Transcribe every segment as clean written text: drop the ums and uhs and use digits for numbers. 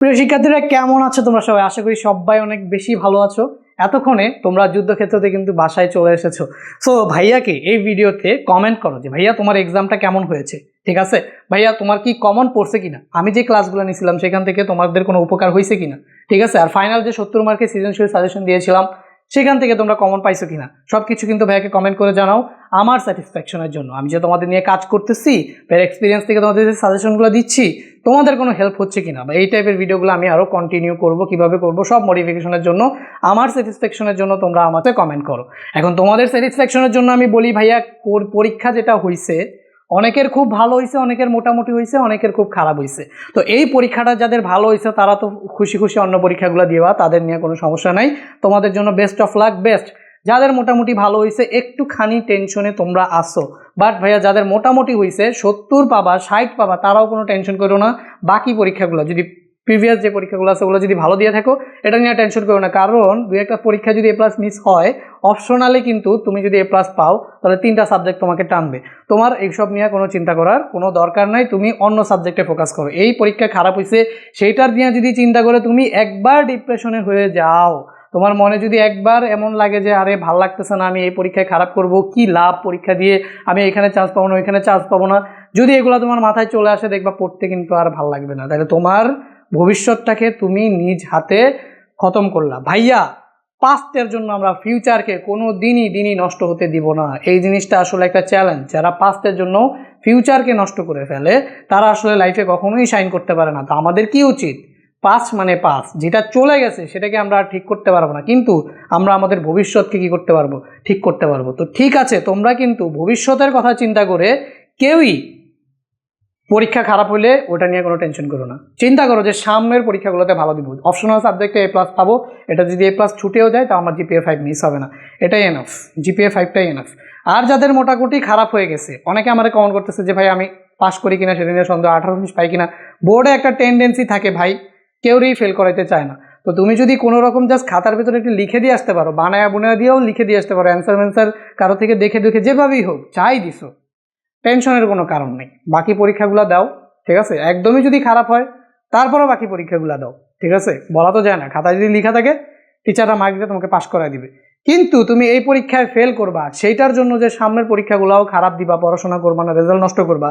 প্রিয় শিক্ষার্থীরা কেমন আছো তোমরা সবাই? আশা করি সবাই অনেক বেশি ভালো আছো। এতক্ষণে তোমরা যুদ্ধক্ষেত্রতে কিন্তু বাসায় চলে এসেছো। সো ভাইয়াকে এই ভিডিওতে কমেন্ট করো যে ভাইয়া তোমার এক্সামটা কেমন হয়েছে, ঠিক আছে? ভাইয়া তোমার কি কমন পড়ছে কিনা, আমি যে ক্লাসগুলো নিয়েছিলাম সেখান থেকে তোমাদের কোনো উপকার হয়েছে কিনা, ঠিক আছে? আর ফাইনাল যে 70 মার্কের সৃজনশীল সাজেশন দিয়েছিলাম সেখান থেকে তোমরা কমন পাইছো কিনা, সব কিছু কিন্তু ভাইয়াকে কমেন্ট করে জানাও আমার স্যাটিসফ্যাকশনের জন্য। আমি যে তোমাদের নিয়ে কাজ করতেছি, এর এক্সপিরিয়েন্স থেকে তোমাদের যে সাজেশনগুলো দিচ্ছি তোমাদের কোনো হেল্প হচ্ছে কিনা, বা এই টাইপের ভিডিওগুলো আমি আরও কন্টিনিউ করব, কিভাবে করব সব মডিফিকেশনের জন্য আমার স্যাটিসফ্যাকশনের জন্য তোমরা আমাকে কমেন্ট করো। এখন তোমাদের স্যাটিসফ্যাকশনের জন্য আমি বলি ভাইয়া, পরীক্ষা যেটা হয়েছে অনেকের খুব ভালো হয়েছে, অনেকের মোটামুটি হয়েছে, অনেকের খুব খারাপ হয়েছে। তো এই পরীক্ষাটা যাদের ভালো হয়েছে তারা তো খুশি খুশি অন্য পরীক্ষাগুলো দেওয়া, তাদের নিয়ে কোনো সমস্যা নাই, তোমাদের জন্য বেস্ট অফ লাক, বেস্ট। যাদের মোটামুটি ভালো হয়েছে একটুখানি টেনশনে তোমরা আসো, বাট ভাইয়া যাদের মোটামুটি হয়েছে 70 পাবা 60 পাবা তারাও কোনো টেনশন করো না। বাকি পরীক্ষাগুলো যদি প্রিভিয়াস যে পরীক্ষাগুলো আছে ওগুলো যদি ভালো দিয়ে থাকো এটা নিয়ে টেনশন করো না, কারণ দুই একটা পরীক্ষা যদি A+ মিস হয় অপশনালি কিন্তু তুমি যদি A+ পাও তাহলে 3টা সাবজেক্ট তোমাকে টানবে। তোমার এইসব নিয়ে কোনো চিন্তা করার কোনো দরকার নাই, তুমি অন্য সাবজেক্টে ফোকাস করো। এই পরীক্ষা খারাপ হয়েছে সেইটার নিয়ে যদি চিন্তা করে তুমি একবার ডিপ্রেশনে হয়ে যাও, তোমার মনে যদি একবার এমন লাগে যে আরে ভাল লাগতেছে না, আমি এই পরীক্ষায় খারাপ করব, কি লাভ পরীক্ষা দিয়ে, আমি এখানে চান্স পাবো না ওইখানে চান্স পাবো না, যদি এগুলো তোমার মাথায় চলে আসে দেখবা পড়তে কিন্তু আর ভাল লাগবে না। তাহলে তোমার ভবিষ্যৎটাকে তুমি নিজ হাতে খতম করলা। ভাইয়া পাস্টের জন্য আমরা ফিউচারকে কোনো দিনই নষ্ট হতে দিব না, এই জিনিসটা আসলে একটা চ্যালেঞ্জ। যারা পাস্টের জন্য ফিউচারকে নষ্ট করে ফেলে তারা আসলে লাইফে কখনোই শাইন করতে পারে না। তো আমাদের কি উচিত, পাস্ট মানে পাস্ট, যেটা চলে গেছে সেটাকে আমরা আর ঠিক করতে পারবো না, কিন্তু আমরা আমাদের ভবিষ্যৎকে কি করতে পারবো, ঠিক করতে পারবো। তো ঠিক আছে, তোমরা কিন্তু ভবিষ্যতের কথা চিন্তা করে কেউই পরীক্ষা খারাপ হলে ওটা নিয়ে কোনো টেনশন করো না, চিন্তা করো যে সামনের পরীক্ষাগুলোতে ভালো দিব, অপশনাল সাবজেক্টে A+ পাবো, এটা যদি A+ ছুটেও যায় তা আমার GPA 5 মিস হবে না, এটাই এনাফ, GPA 5টাই এনাফ। আর যাদের মোটামুটি খারাপ হয়ে গেছে, অনেকে আমার কমেন্ট করতেছে যে ভাই আমি পাস করি কিনা সেটা নিয়ে সন্দেহ, 18 পাই কিনা, বোর্ডে একটা টেন্ডেন্সি থাকে ভাই কেউই ফেল করাইতে চায় না। তো তুমি যদি কোনো রকম জাস্ট খাতার ভিতরে একটু লিখে দিয়ে আসতে পারো, বানায়া বুনায়া দিয়েও লিখে দিয়ে আসতে পারো, অ্যান্সার কারো থেকে দেখে যেভাবেই হোক চাই দিছো, টেনশনের কোনো কারণ নেই। বাকি পরীক্ষাগুলো দাও, ঠিক আছে? একদমই যদি খারাপ হয় তারপরও বাকি পরীক্ষাগুলো দাও, ঠিক আছে? বলা তো যায় না, খাতায় যদি লেখা থাকে টিচাররা মার্ক দিয়ে তোমাকে পাস করায় দিবে, কিন্তু তুমি এই পরীক্ষায় ফেল করবা সেইটার জন্য যে সামনের পরীক্ষাগুলোও খারাপ দিবা, পড়াশোনা করবা না, রেজাল্ট নষ্ট করবা,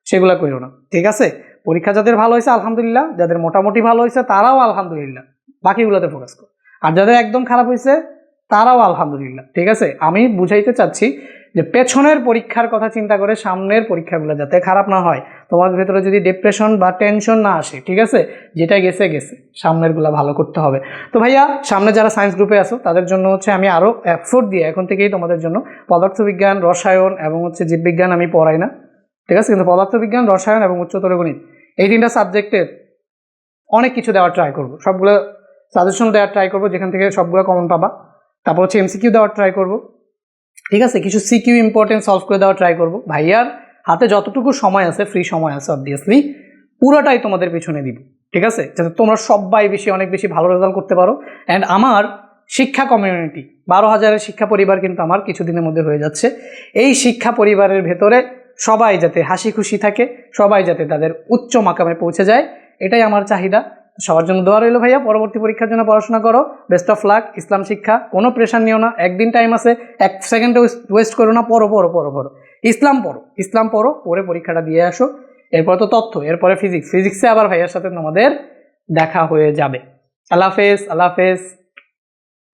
সেগুলো করো না, ঠিক আছে? পরীক্ষা যাদের ভালো হয়েছে আলহামদুলিল্লাহ, যাদের মোটামুটি ভালো হয়েছে তারাও আলহামদুলিল্লাহ, বাকিগুলোতে ফোকাস করো। আর যাদের একদম খারাপ হয়েছে তারাও আলহামদুলিল্লাহ, ঠিক আছে? আমি বুঝাইতে চাচ্ছি যে পেছনের পরীক্ষার কথা চিন্তা করে সামনের পরীক্ষাগুলো যাতে খারাপ না হয়, তোমার ভেতরে যদি ডিপ্রেশন বা টেনশন না আসে, ঠিক আছে? যেটা গেছে গেছে, সামনেরগুলো ভালো করতে হবে। তো ভাইয়া সামনে যারা সায়েন্স গ্রুপে আসো তাদের জন্য হচ্ছে আমি আরও এফোর্ট দিয়ে এখন থেকেই তোমাদের জন্য পদার্থবিজ্ঞান, রসায়ন এবং হচ্ছে জীববিজ্ঞান আমি পড়াই না, ঠিক আছে? কিন্তু পদার্থবিজ্ঞান, রসায়ন এবং উচ্চতর গণিত এই 3টা সাবজেক্টের অনেক কিছু দেওয়ার ট্রাই করবো, সবগুলো সাজেশন দেওয়ার ট্রাই করবো যেখান থেকে সবগুলো কমন পাবা। তারপর হচ্ছে MCQ দেওয়ার ট্রাই করবো, ঠিক আছে? কিছু সিকিউ ইম্পর্টেন্ট সলভ করে দেওয়ার ট্রাই করবো। ভাইয়ার হাতে যতটুকু সময় আছে, ফ্রি সময় আছে অবভিয়াসলি, পুরোটাই তোমাদের পিছনে দিব, ঠিক আছে? যাতে তোমরা সবাই অনেক বেশি ভালো রেজাল্ট করতে পারো। অ্যান্ড আমার শিক্ষা কমিউনিটি 12,000-এর শিক্ষা পরিবার কিন্তু আমার কিছুদিনের মধ্যে হয়ে যাচ্ছে। এই শিক্ষা পরিবারের ভেতরে সবাই যাতে হাসি খুশি থাকে, সবাই যাতে তাদের উচ্চ মাকামে পৌঁছে যায়, এটাই আমার চাহিদা। সবার জন্য দোয়া রইল ভাইয়া, পরবর্তী পরীক্ষার জন্য পড়াশোনা করো, বেস্ট অফ লাক। ইসলাম শিক্ষা, কোনো প্রেশার নিও না, একদিন টাইম আছে, 1 সেকেন্ডে ওয়েস্ট করো না, পড়ো। ইসলাম পড়ো, পড়ে পরীক্ষাটা দিয়ে আসো। এরপরে তো তথ্য, এরপরে ফিজিক্সে আবার ভাইয়ার সাথে তোমাদের দেখা হয়ে যাবে। আল্লাহ হাফেজ।